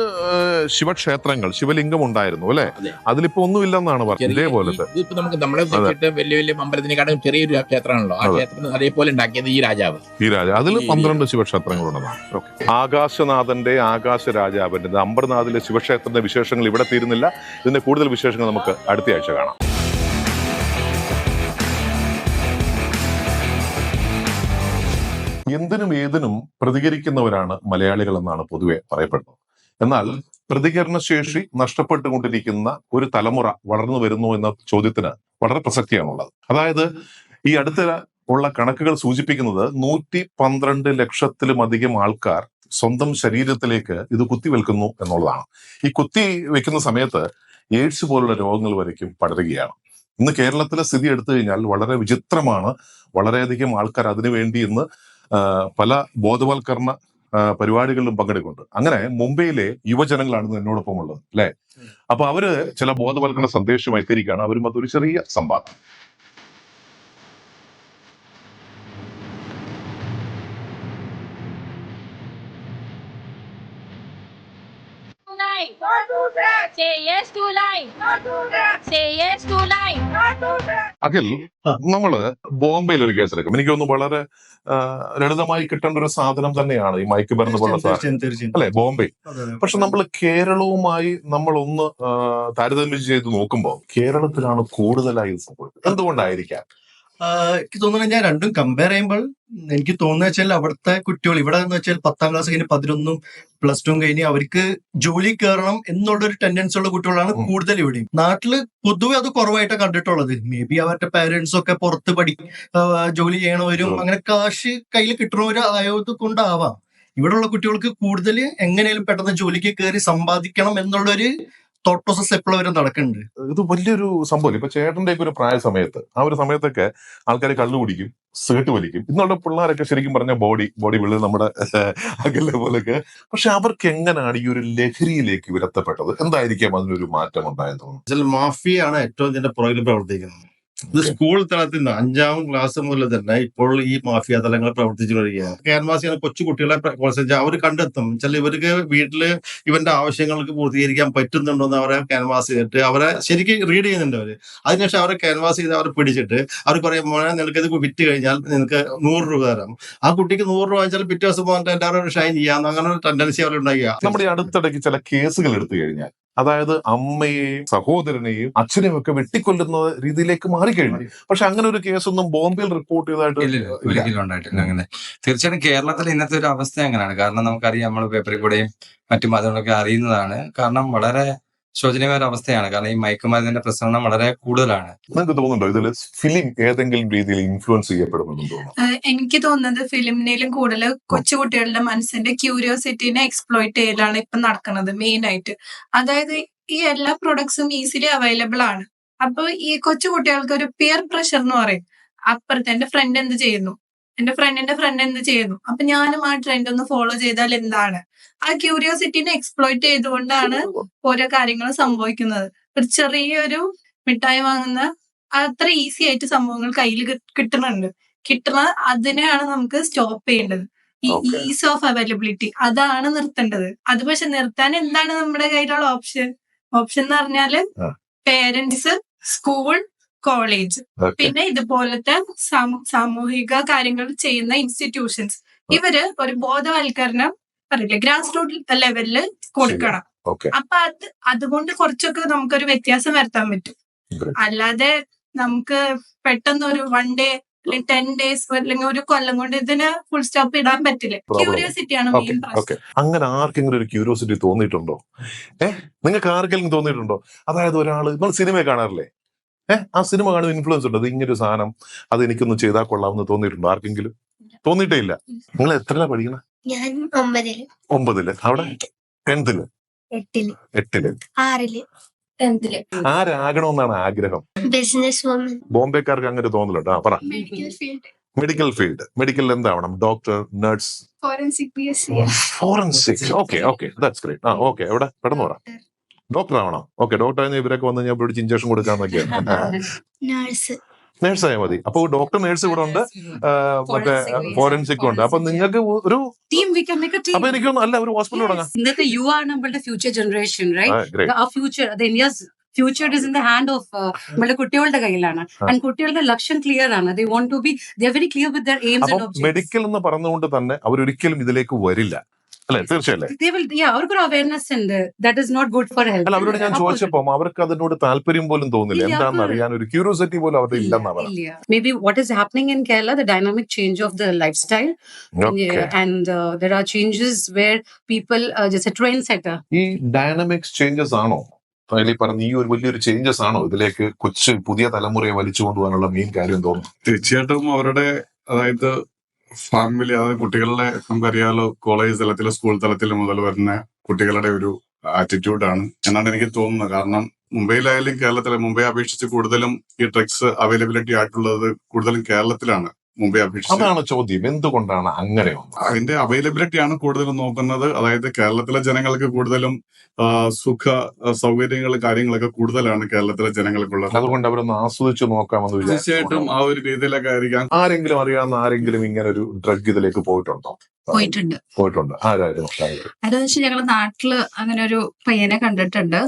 Speaker 1: ശിവക്ഷേത്രങ്ങൾ, ശിവലിംഗം ഉണ്ടായിരുന്നു അല്ലെ?
Speaker 4: അതെ.
Speaker 1: അതിലിപ്പോ ഒന്നുമില്ലെന്നാണ് പറഞ്ഞത്. ഇതേപോലത്തെ
Speaker 4: ഇതിപ്പോ നമുക്ക് നമ്മളെ വെച്ചിട്ട് വലിയ വലിയ അമ്പലത്തിനെക്കാളും ചെറിയൊരു ക്ഷേത്രമാണല്ലോ. ആ ക്ഷേത്രത്തിന് അതേപോലെ ഉണ്ടാക്കിയത് ഈ രാജാവ്.
Speaker 1: ഈ രാജ അതിൽ 12 ശിവക്ഷേത്രങ്ങളുണ്ടെന്നാണ്. ആകാശനാഥന്റെ, ആകാശ രാജാവിന്റെ അംബർനാഥിലെ ശിവക്ഷേത്രത്തിന്റെ വിശേഷങ്ങൾ ഇവിടെ തീരുന്നില്ല. ഇതിന്റെ കൂടുതൽ വിശേഷങ്ങൾ നമുക്ക് അടുത്ത ആഴ്ച കാണാം. എന്തിനും ഏതിനും പ്രതികരിക്കുന്നവരാണ് മലയാളികൾ എന്നാണ് പൊതുവെ പറയപ്പെടുന്നത്. എന്നാൽ പ്രതികരണശേഷി നഷ്ടപ്പെട്ടുകൊണ്ടിരിക്കുന്ന ഒരു തലമുറ വളർന്നു വരുന്നു എന്ന ചോദ്യത്തിന് വളരെ പ്രസക്തിയാണുള്ളത്. അതായത് ഈ അടുത്ത ഉള്ള കണക്കുകൾ സൂചിപ്പിക്കുന്നത് 112 ലക്ഷത്തിലുമധികം ആൾക്കാർ സ്വന്തം ശരീരത്തിലേക്ക് ഇത് കുത്തിവെക്കുന്നു എന്നുള്ളതാണ്. ഈ കുത്തി വെക്കുന്ന സമയത്ത് എയ്ഡ്സ് പോലുള്ള രോഗങ്ങൾ വരയ്ക്കും പടരുകയാണ്. ഇന്ന് കേരളത്തിലെ സ്ഥിതി എടുത്തു കഴിഞ്ഞാൽ വളരെ വിചിത്രമാണ്. വളരെയധികം ആൾക്കാർ അതിനുവേണ്ടി ഇന്ന് പല ബോധവൽക്കരണ പരിപാടികളിലും പങ്കെടുക്കുന്നുണ്ട്. അങ്ങനെ മുംബൈയിലെ യുവജനങ്ങളാണ് എന്നോടൊപ്പം ഉള്ളത് അല്ലെ? അപ്പൊ അവര് ചില ബോധവൽക്കരണ സന്ദേശമായി എത്തിയിരിക്കുകയാണ്. അവരും അതൊരു ചെറിയ സംവാദം.
Speaker 5: Say yes to life. Say yes to life.
Speaker 1: Akhil, നമ്മള് ബോംബെയിൽ ഒരു കേസ് എടുക്കും. എനിക്ക് തോന്നുന്നു വളരെ ലളിതമായി കിട്ടേണ്ട ഒരു സാധനം തന്നെയാണ് ഈ മയക്കുമരുന്ന് പോലുള്ള സാധനം അല്ലെ, ബോംബെ. പക്ഷെ നമ്മൾ കേരളവുമായി നമ്മൾ ഒന്ന് താരതമ്യം ചെയ്ത് നോക്കുമ്പോൾ കേരളത്തിലാണ് കൂടുതലായി സംഭവിക്കുന്നത്. എന്തുകൊണ്ടായിരിക്കാം?
Speaker 8: എനിക്ക് തോന്നുന്നത് ഞാൻ രണ്ടും കമ്പയർ ചെയ്യുമ്പോൾ എനിക്ക് തോന്നുന്ന വെച്ചാൽ അവിടുത്തെ കുട്ടികൾ ഇവിടെ എന്ന് വെച്ചാൽ 10ാം ക്ലാസ് കഴിഞ്ഞ് 11ഉം +2 കഴിഞ്ഞ് അവർക്ക് ജോലി കയറണം എന്നുള്ളൊരു ടെൻഡൻസി ഉള്ള കുട്ടികളാണ് കൂടുതൽ ഇവിടെയും. നാട്ടില് പൊതുവെ അത് കുറവായിട്ടാണ് കണ്ടിട്ടുള്ളത്. മേ ബി അവരുടെ പാരന്റ്സ് ഒക്കെ പുറത്ത് ജോലി ചെയ്യണവരും അങ്ങനെ കാശ് കയ്യിൽ കിട്ടണവരും ആയത് കൊണ്ടാവാം ഇവിടെയുള്ള കുട്ടികൾക്ക് കൂടുതൽ എങ്ങനെയും പെട്ടെന്ന് ജോലിക്ക് കയറി സമ്പാദിക്കണം എന്നുള്ളൊരു തോട്ട് പ്രോസസ് എപ്പോഴും വരെ നടക്കുന്നുണ്ട്.
Speaker 1: ഇത് വലിയൊരു സംഭവം. ഇപ്പൊ ചേട്ടന്റെ ഒക്കെ ഒരു പ്രായ സമയത്ത്, ആ ഒരു സമയത്തൊക്കെ ആൾക്കാർ കള്ളു കുടിക്കും, സിഗരറ്റ് വലിക്കും. ഇന്നുള്ള പിള്ളേരൊക്കെ ശരിക്കും പറഞ്ഞ ബോഡി ബിൽഡ് നമ്മുടെ അകലെ പോലൊക്കെ. പക്ഷെ അവർക്ക് എങ്ങനെയാണ് ഈ ഒരു ലഹരിയിലേക്ക് വിരത്തപ്പെട്ടത്? എന്തായിരിക്കാം അതിനൊരു മാറ്റം ഉണ്ടായെന്ന് തോന്നുന്നു?
Speaker 9: മാഫിയാണ് ഏറ്റവും ഇതിന്റെ പുറകിൽ പ്രവർത്തിക്കുന്നത്. ഇത് സ്കൂൾ തലത്തിൽ നിന്ന് 5ാം ക്ലാസ് മുതൽ തന്നെ ഇപ്പോൾ ഈ മാഫിയ തലങ്ങൾ പ്രവർത്തിച്ചു വരികയാണ്. ക്യാൻവാസ് കൊച്ചു കുട്ടികളെ പ്രോത്സാഹിച്ച് അവർ കണ്ടെത്തും. ചില ഇവർക്ക് വീട്ടില് ഇവന്റെ ആവശ്യങ്ങൾക്ക് പൂർത്തീകരിക്കാൻ പറ്റുന്നുണ്ടോ എന്ന് അവരെ ക്യാൻവാസ് ചെയ്തിട്ട് അവരെ ശരിക്കും റീഡ് ചെയ്യുന്നുണ്ട് അവര്. അതിനുശേഷം അവരെ ക്യാൻവാസ് ചെയ്ത് അവരെ പിടിച്ചിട്ട് അവർ പറയും, മോനെ നിനക്ക് ഇത് വിറ്റ് കഴിഞ്ഞാൽ നിനക്ക് 100 രൂപ തരാം. ആ കുട്ടിക്ക് 100 രൂപ വെച്ചാൽ പിറ്റേ ദിവസം പോകാൻ എല്ലാവരും ഷൈൻ ചെയ്യാം. അങ്ങനെ ഒരു ടെൻഡൻസി അവർ ഉണ്ടാക്കുക.
Speaker 1: നമ്മുടെ ഈ അടുത്തിടയ്ക്ക് ചില കേസുകൾ എടുത്തു കഴിഞ്ഞാൽ, അതായത് അമ്മയെയും സഹോദരനെയും അച്ഛനെയും ഒക്കെ വെട്ടിക്കൊല്ലുന്ന രീതിയിലേക്ക് മാറിക്കഴിഞ്ഞു. പക്ഷെ അങ്ങനെ ഒരു കേസൊന്നും ബോംബെയിൽ റിപ്പോർട്ട് ചെയ്തതായിട്ട്
Speaker 10: ഒരിക്കലും ഉണ്ടായിട്ടില്ല. അങ്ങനെ തീർച്ചയായിട്ടും കേരളത്തിൽ ഇന്നത്തെ ഒരു അവസ്ഥ അങ്ങനെയാണ്. കാരണം നമുക്കറിയാം, നമ്മൾ പേപ്പറിൽ കൂടെയും മറ്റും അതുകൊണ്ടൊക്കെ അറിയുന്നതാണ്. കാരണം വളരെ ശോചനീയമായ അവസ്ഥയാണ്. കാരണം ഈ മയക്കുമരുന്നിന്റെ പ്രസരണം വളരെ കൂടുതലാണ്.
Speaker 1: നിങ്ങൾക്ക് തോന്നുന്നുണ്ടോ ഇതിൽ ഫിലിം ഏതെങ്കിലും രീതിയിൽ ഇൻഫ്ലുവൻസ് ചെയ്യപ്പെടുമെന്ന് തോന്നുന്നു?
Speaker 11: എനിക്ക് തോന്നുന്നത് ഫിലിമിനേലും കൂടുതൽ കൊച്ചുകുട്ടികളുടെ മനസ്സിന്റെ ക്യൂരിയോസിറ്റിനെ എക്സ്പ്ലോയിറ്റ് ചെയ്യലാണ് ഇപ്പൊ നടക്കുന്നത് മെയിൻ ആയിട്ട്. അതായത് ഈ എല്ലാ പ്രൊഡക്ട്സും ഈസിലി അവൈലബിൾ ആണ്. അപ്പൊ ഈ കൊച്ചുകുട്ടികൾക്ക് ഒരു പിയർ പ്രഷർ എന്ന് പറയും. അപ്പുറത്തെ എന്റെ ഫ്രണ്ട് എന്ത് ചെയ്യുന്നു, എന്റെ ഫ്രണ്ടിന്റെ ഫ്രണ്ട് എന്ത് ചെയ്യുന്നു, അപ്പൊ ഞാനും ആ ട്രെൻഡ് ഒന്ന് ഫോളോ ചെയ്താൽ എന്താണ്, ആ ക്യൂരിയോസിറ്റിനെ എക്സ്പ്ലോയിറ്റ് ചെയ്തുകൊണ്ടാണ് ഓരോ കാര്യങ്ങളും സംഭവിക്കുന്നത്. ഒരു ചെറിയൊരു മിഠായി വാങ്ങുന്ന അത്ര ഈസി ആയിട്ട് സംഭവങ്ങൾ കയ്യിൽ കിട്ടുന്ന അതിനെയാണ് നമുക്ക് സ്റ്റോപ്പ് ചെയ്യേണ്ടത്. ഈ ഈസ് ഓഫ് അവൈലബിലിറ്റി അതാണ് നിർത്തേണ്ടത്. അത് പക്ഷെ നിർത്താൻ എന്താണ് നമ്മുടെ കയ്യിലുള്ള ഓപ്ഷൻ എന്ന് പറഞ്ഞാല് പേരന്റ്സ്, സ്കൂൾ, കോളേജ്, പിന്നെ ഇതുപോലത്തെ സാമൂഹിക കാര്യങ്ങൾ ചെയ്യുന്ന ഇൻസ്റ്റിറ്റ്യൂഷൻസ്, ഇവര് ഒരു ബോധവൽക്കരണം പറയില്ലേ ഗ്രാസ് റൂട്ട് ലെവലില് കൊടുക്കണം. അപ്പൊ അതുകൊണ്ട് കുറച്ചൊക്കെ നമുക്കൊരു വ്യത്യാസം വരുത്താൻ പറ്റും. അല്ലാതെ നമുക്ക് പെട്ടെന്ന് ഒരു 1 day അല്ലെങ്കിൽ 10 days അല്ലെങ്കിൽ ഒരു കൊല്ലം കൊണ്ട് ഇതിന് ഫുൾ സ്റ്റോപ്പ് ഇടാൻ പറ്റില്ല. ക്യൂരിയോസിറ്റിയാണ് മെയിൻ പ്രശ്നം.
Speaker 1: അങ്ങനെ ആർക്കെങ്കിലും ഒരു ക്യൂരിയോസിറ്റി തോന്നിയിട്ടുണ്ടോ? നിങ്ങൾക്ക് ആർക്കെങ്കിലും തോന്നിയിട്ടുണ്ടോ? അതായത് ഒരാള്, നിങ്ങൾ സിനിമ കാണാറില്ലേ? ആ സിനിമ കാണുന്ന ഇൻഫ്ലുവൻസ് ഉണ്ട്, അത് ഇങ്ങനൊരു സാധനം അത് എനിക്കൊന്ന് ചെയ്താൽ കൊള്ളാമെന്ന് തോന്നിയിട്ടുണ്ടോ? ആർക്കെങ്കിലും തോന്നിയിട്ടേ ഇല്ല. നിങ്ങൾ എത്രയാ പഠിക്കണേ?
Speaker 12: ഞാൻ 9ല്.
Speaker 1: അവിടെ 10th-ല്, 8ല്,
Speaker 12: 6ല്, 10th-ല്.
Speaker 1: ആരാകണമെന്നാണ് ആഗ്രഹം?
Speaker 12: Business woman.
Speaker 1: ബോംബെക്കാർക്ക് അങ്ങനെ തോന്നലുണ്ട്. പറ. Medical field. മെഡിക്കൽ എന്താവണം? Doctor, nurse,
Speaker 11: forensic PSC.
Speaker 1: Forensic. Okay that's great. Okay, എവിടെ പെട്ടെന്ന് പറ. ഡോക്ടർ ആവണം. ഓക്കെ, ഡോക്ടർ ആയിരുന്നു ഇവരൊക്കെ വന്ന് ഞാൻ പിടിച്ച് ഇഞ്ചക്ഷൻ കൊടുക്കാന്നൊക്കെയാണ്. നേഴ്സ് ആയാൽ മതി. അപ്പൊ ഡോക്ടർ, നേഴ്സ് ഇവിടെ ഉണ്ട്, മറ്റേ ഫോറൻസിക് ഉണ്ട്. അപ്പൊ നിങ്ങൾക്ക് ഒരു അപ്പൊ എനിക്കൊന്നും അല്ല, ഒരു ഹോസ്പിറ്റൽ തുടങ്ങാം.
Speaker 13: ഇന്നത്തെ യുവ നമ്മളുടെ ഫ്യൂച്ചർ ജനറേഷൻ, റൈറ്റ്? ആ future, India's future is in the hand of നമ്മുടെ കുട്ടികളുടെ കയ്യിലാണ്. ആൻഡ് കുട്ടികളുടെ ലക്ഷ്യം ക്ലിയർ ആണ്. They want to be, they are very clear with their aims and objectives.
Speaker 1: Medical എന്ന് പറഞ്ഞുകൊണ്ട് തന്നെ അവരൊരിക്കലും ഇതിലേക്ക് വരില്ല, അല്ലെ? തീർച്ചയായും
Speaker 13: അവർക്കൊരു അവയർനെസ് ഉണ്ട്. That is not good for health.
Speaker 1: അല്ല, അവരോട് ഞാൻ ചോദിച്ചപ്പോ അവർക്ക് അതിനോട് താല്പര്യം പോലും തോന്നില്ല. എന്താണെന്ന് അറിയാൻ ഒരു ക്യൂരിയോസിറ്റി പോലും അവരുടെ ഇല്ലെന്നാ പറയുന്നത്.
Speaker 13: May be what is happening in Kerala, the dynamic change of the lifestyle, and there are changes where people just a trendsetter.
Speaker 1: ഈ ഡൈനാമിക്സ് ചേഞ്ചസ് ആണോ പറഞ്ഞ ഈ ഒരു വലിയൊരു ചേഞ്ചസ് ആണോ ഇതിലേക്ക് കൊച്ചു പുതിയ തലമുറയെ വലിച്ചു കൊണ്ടുപോകാനുള്ള മെയിൻ കാര്യം തോന്നുന്നു?
Speaker 14: തീർച്ചയായിട്ടും അവരുടെ, അതായത് ഫാമിലി, അതായത് കുട്ടികളുടെ, നമുക്കറിയാലോ കോളേജ് തലത്തിലും സ്കൂൾ തലത്തിലും മുതൽ വരുന്ന കുട്ടികളുടെ ഒരു ആറ്റിറ്റ്യൂഡാണ് എന്നാണ് എനിക്ക് തോന്നുന്നത്. കാരണം മുംബൈയിലായാലും കേരളത്തിലെ, മുംബൈ അപേക്ഷിച്ച് കൂടുതലും ഈ ഡ്രഗ്സ് അവൈലബിലിറ്റി ആയിട്ടുള്ളത് കൂടുതലും കേരളത്തിലാണ് മുംബൈ അപേക്ഷിച്ച്.
Speaker 1: അതാണ് ചോദ്യം, എന്തുകൊണ്ടാണ് അങ്ങനെ?
Speaker 14: അതിന്റെ അവൈലബിലിറ്റി ആണ് കൂടുതലും നോക്കുന്നത്. അതായത് കേരളത്തിലെ ജനങ്ങൾക്ക് കൂടുതലും സുഖ സൗകര്യങ്ങൾ, കാര്യങ്ങളൊക്കെ കൂടുതലാണ് കേരളത്തിലെ ജനങ്ങൾക്കുള്ളത്.
Speaker 1: അതുകൊണ്ട് അവരൊന്ന് ആസ്വദിച്ച് നോക്കാമെന്ന് വിചാരിച്ചു.
Speaker 14: തീർച്ചയായിട്ടും ആ ഒരു രീതിയിലൊക്കെ ആയിരിക്കാം.
Speaker 1: ആരെങ്കിലും അറിയാവുന്ന ആരെങ്കിലും ഇങ്ങനെ ഒരു ഡ്രഗ് ഇതിലേക്ക് പോയിട്ടുണ്ടോ? പോയിട്ടുണ്ട്. ആരായിരുന്നു?
Speaker 11: അതെന്ന് വെച്ചാൽ ഞങ്ങള് നാട്ടില് അങ്ങനെ ഒരു പയ്യനെ കണ്ടിട്ടുണ്ട്.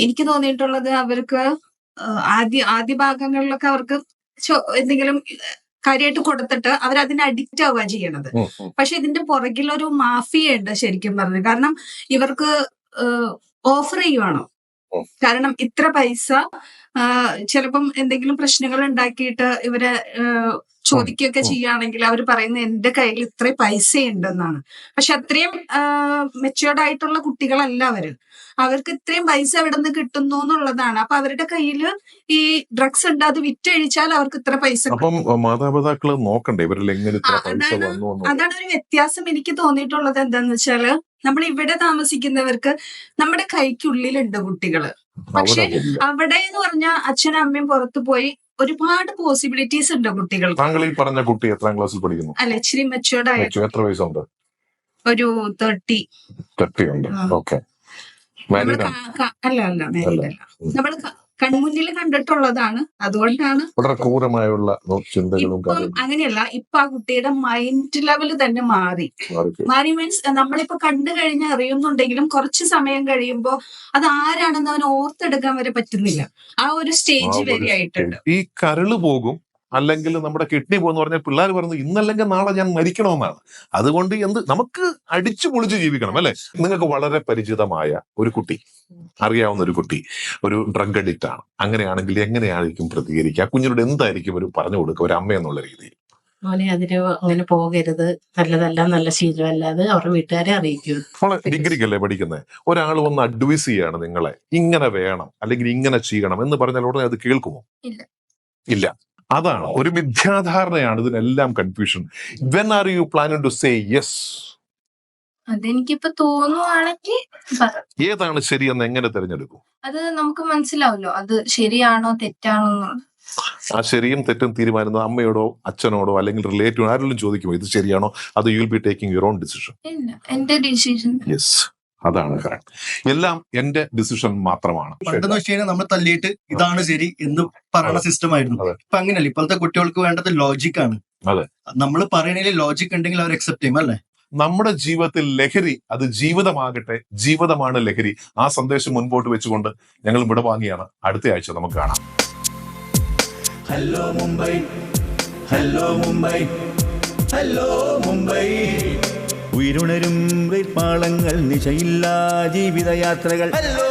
Speaker 11: എനിക്ക് തോന്നിയിട്ടുള്ളത് അവർക്ക് ആദ്യ ഭാഗങ്ങളിലൊക്കെ അവർക്ക് എന്തെങ്കിലും കാര്യമായിട്ട് കൊടുത്തിട്ട് അവരതിന് അഡിക്റ്റ് ആവുക ചെയ്യണത്. പക്ഷെ ഇതിന്റെ പുറകിലൊരു മാഫിയ ഉണ്ട് ശരിക്കും പറഞ്ഞു. കാരണം ഇവർക്ക് ഓഫർ ചെയ്യുവാണോ? കാരണം ഇത്ര പൈസ ചിലപ്പം എന്തെങ്കിലും പ്രശ്നങ്ങൾ ഉണ്ടാക്കിയിട്ട് ഇവരെ ചോദിക്കുകയൊക്കെ ചെയ്യുകയാണെങ്കിൽ അവർ പറയുന്നത് എന്റെ കയ്യിൽ ഇത്രയും പൈസ ഉണ്ടെന്നാണ്. പക്ഷെ അത്രയും മെച്ചുവേർഡ് ആയിട്ടുള്ള കുട്ടികളല്ല അവര്. അവർക്ക് ഇത്രയും പൈസ എവിടെ നിന്ന് കിട്ടുന്നു എന്നുള്ളതാണ്. അപ്പൊ അവരുടെ കയ്യിൽ ഈ ഡ്രഗ്സ് ഉണ്ട്, അത് വിറ്റഴിച്ചാൽ അവർക്ക് ഇത്ര പൈസ.
Speaker 1: മാതാപിതാക്കള് നോക്കണ്ടേ ഇവരിൽ എങ്ങനെ?
Speaker 11: അതാണ് ഒരു വ്യത്യാസം എനിക്ക് തോന്നിയിട്ടുള്ളത്. എന്താന്ന് വെച്ചാല് നമ്മൾ ഇവിടെ താമസിക്കുന്നവർക്ക് നമ്മുടെ കൈക്കുള്ളിലുണ്ട് കുട്ടികള്. പക്ഷെ അവിടെ എന്ന് പറഞ്ഞാൽ അച്ഛനും അമ്മയും പുറത്തു പോയി ഒരുപാട് പോസിബിലിറ്റീസ് ഉണ്ട് കുട്ടികൾക്ക്.
Speaker 1: താങ്കൾ ഈ പറഞ്ഞ കുട്ടി എത്രാം ക്ലാസ്സിൽ പഠിക്കുന്നു?
Speaker 11: അല്ല, ഇച്ചിരി മെച്ചുവേർഡ് ആയിട്ട്.
Speaker 1: എത്ര വയസ്സുണ്ട്?
Speaker 11: ഒരു 30
Speaker 1: ഉണ്ട്. ഓക്കെ.
Speaker 11: അല്ല, നമ്മൾ കൺമുന്നിൽ കണ്ടിട്ടുള്ളതാണ്. അതുകൊണ്ടാണ്
Speaker 1: വളരെ ക്രൂരമായുള്ള ചിന്തകളും.
Speaker 11: അങ്ങനെയല്ല, ഇപ്പൊ ആ കുട്ടിയുടെ മൈൻഡ് ലെവൽ തന്നെ മാറി മീൻസ് നമ്മളിപ്പോ കണ്ടു കഴിഞ്ഞാൽ അറിയുന്നുണ്ടെങ്കിലും കുറച്ച് സമയം കഴിയുമ്പോ അത് ആരാണെന്ന് അവൻ ഓർത്തെടുക്കാൻ വരെ പറ്റുന്നില്ല. ആ ഒരു സ്റ്റേജ് വരെ ആയിട്ടുണ്ട്.
Speaker 1: ഈ കരള് പോകും, അല്ലെങ്കിൽ നമ്മുടെ കിഡ്നി പോകുന്ന പറഞ്ഞാൽ പിള്ളേർ പറഞ്ഞു ഇന്നല്ലെങ്കിൽ നാളെ ഞാൻ മരിക്കണമെന്നാണ്. അതുകൊണ്ട് നമുക്ക് അടിച്ചു പൊളിച്ച് ജീവിക്കണം, അല്ലെ? നിങ്ങൾക്ക് വളരെ പരിചിതമായ ഒരു കുട്ടി, അറിയാവുന്ന ഒരു കുട്ടി ഒരു ഡ്രഗ് അഡിക്റ്റ് ആണ്. അങ്ങനെയാണെങ്കിൽ എങ്ങനെയായിരിക്കും പ്രതികരിക്കുക? കുഞ്ഞിനോട് എന്തായിരിക്കും ഒരു പറഞ്ഞു കൊടുക്കുക ഒരു അമ്മ എന്നുള്ള രീതിയിൽ?
Speaker 13: മോനെ അതിന് അങ്ങനെ പോകരുത്, നല്ലതല്ല, നല്ല ശീലമല്ലാതെ അവരുടെ വീട്ടുകാരെ അറിയിക്കും.
Speaker 1: ഡിഗ്രിക്കല്ലേ പഠിക്കുന്നത്? ഒരാൾ വന്ന് അഡ്വൈസ് ചെയ്യാണ് നിങ്ങളെ, ഇങ്ങനെ വേണം അല്ലെങ്കിൽ ഇങ്ങനെ ചെയ്യണം എന്ന് പറഞ്ഞാൽ ഉടനെ അത് കേൾക്കുമോ? ഇല്ല. അതാണ് ഒരു മിഥ്യാധാരണയാണ് ഇതിനെല്ലാം confusion. When are you planning to say yes?
Speaker 11: അതെനിക്കിപ്പോ തോന്നുവാണെങ്കിൽ
Speaker 1: ഏതാണ് ശരിയെന്ന് എങ്ങനെ തിരഞ്ഞെടുക്കും?
Speaker 11: അത് നമുക്ക് മനസ്സിലാവല്ലോ അത് ശരിയാണോ തെറ്റാണോ.
Speaker 1: ആ ശരിയും തെറ്റും തീരുമാനിക്കുന്നത് അമ്മയോടോ അച്ഛനോടോ അല്ലെങ്കിൽ റിലേറ്റീവ് ആരെങ്കിലും ചോദിക്കുമോ ഇത് ശരിയാണോ? അത് you will be taking your own decision.
Speaker 11: എന്റെ ഡിസിഷൻ.
Speaker 1: യെസ്, അതാണ് കറക്റ്റ്. എല്ലാം എന്റെ ഡിസിഷൻ മാത്രമാണ്.
Speaker 8: പണ്ടെന്ന് വെച്ച് കഴിഞ്ഞാൽ നമ്മൾ തല്ലിയിട്ട് ഇതാണ് ശരി എന്ന് പറയുന്ന സിസ്റ്റം ആയിരുന്നു. ഇപ്പൊ അങ്ങനെയല്ല. ഇപ്പോഴത്തെ കുട്ടികൾക്ക് വേണ്ടത് ലോജിക്കാണ്.
Speaker 1: അതെ,
Speaker 8: നമ്മൾ പറയണതിൽ ലോജിക് ഉണ്ടെങ്കിൽ അവർ അക്സെപ്റ്റ് ചെയ്യും, അല്ലേ?
Speaker 1: നമ്മുടെ ജീവിതത്തിൽ ലഹരി അത് ജീവിതമാകട്ടെ, ജീവിതമാണ് ലഹരി. ആ സന്ദേശം മുൻപോട്ട് വെച്ചുകൊണ്ട് ഞങ്ങൾ ഇവിടെ വാങ്ങിയാണ്. അടുത്ത ആഴ്ച നമുക്ക് കാണാം.
Speaker 2: Hello Mumbai, hello Mumbai, hello Mumbai. ഉയരുണരും പാളങ്ങൾ, നിശയില്ലാ ജീവിതയാത്രകൾ. ഹലോ